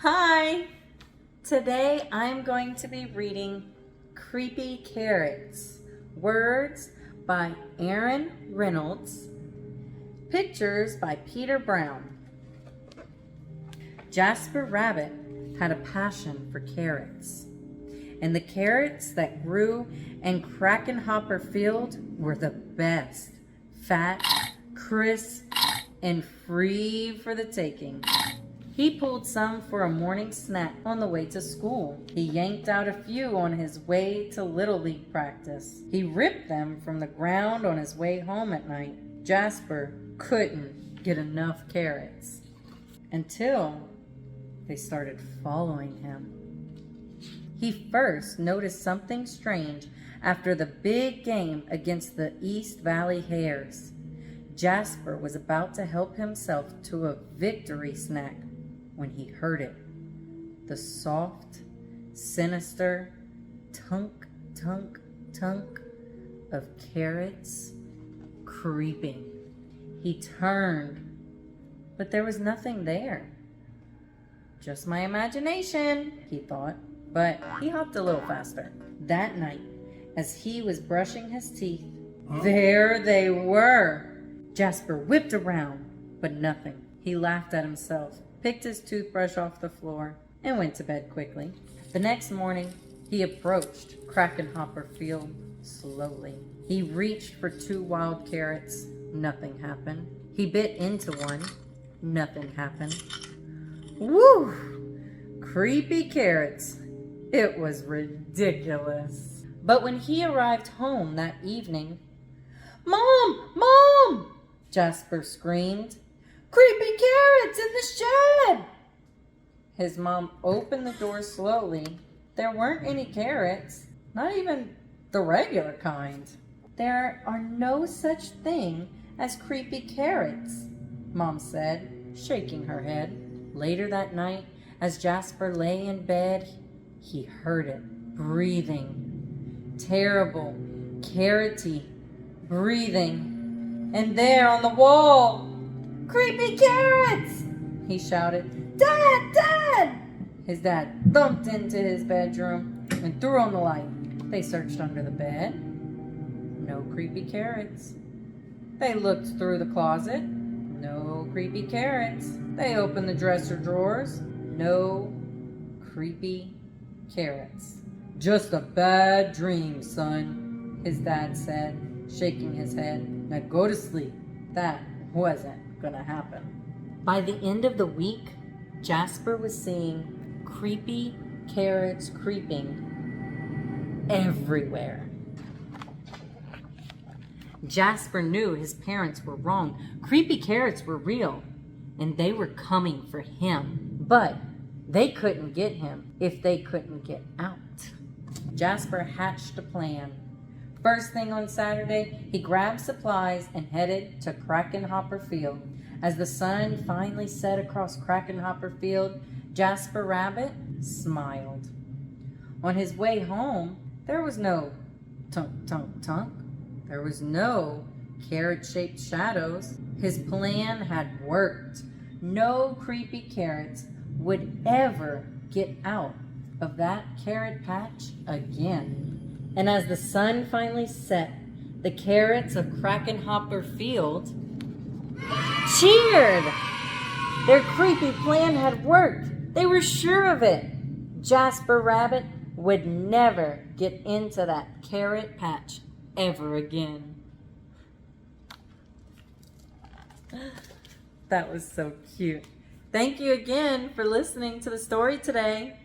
Hi! Today I'm going to be reading Creepy Carrots, words by Aaron Reynolds, pictures by Peter Brown. Jasper Rabbit had a passion for carrots, and the carrots that grew in Krakenhopper Field were the best, fat, crisp, and free for the taking. He pulled some for a morning snack on the way to school. He yanked out a few on his way to Little League practice. He ripped them from the ground on his way home at night. Jasper couldn't get enough carrots until they started following him. He first noticed something strange after the big game against the East Valley Hares. Jasper was about to help himself to a victory snack when he heard it. The soft, sinister tunk, tunk, tunk of carrots creeping. He turned, but there was nothing there. Just my imagination, he thought, but he hopped a little faster. That night, as he was brushing his teeth, there they were. Jasper whipped around, but nothing. He laughed at himself, picked his toothbrush off the floor, and went to bed quickly. The next morning, he approached Krakenhopper Field slowly. He reached for 2 wild carrots. Nothing happened. He bit into one. Nothing happened. Woo! Creepy carrots. It was ridiculous. But when he arrived home that evening, "Mom! Mom!" Jasper screamed. "Creepy carrots in the shed!" His mom opened the door slowly. There weren't any carrots, not even the regular kind. "There are no such thing as creepy carrots," Mom said, shaking her head. Later that night, as Jasper lay in bed, he heard it breathing. Terrible, carroty breathing. And there on the wall, "Creepy carrots!" he shouted. "Dad! Dad!" His dad thumped into his bedroom and threw on the light. They searched under the bed. No creepy carrots. They looked through the closet. No creepy carrots. They opened the dresser drawers. No creepy carrots. "Just a bad dream, son," his dad said, shaking his head. "Now go to sleep." That wasn't gonna happen. By the end of the week, Jasper was seeing creepy carrots creeping everywhere. Jasper knew his parents were wrong. Creepy carrots were real, and they were coming for him. But they couldn't get him if they couldn't get out. Jasper hatched a plan. First thing on Saturday, he grabbed supplies and headed to Krakenhopper Field. As the sun finally set across Krakenhopper Field, Jasper Rabbit smiled. On his way home, there was no tunk, tunk, tunk. There was no carrot-shaped shadows. His plan had worked. No creepy carrots would ever get out of that carrot patch again. And as the sun finally set, the carrots of Krakenhopper Field cheered. Their creepy plan had worked. They were sure of it. Jasper Rabbit would never get into that carrot patch ever again. That was so cute. Thank you again for listening to the story today.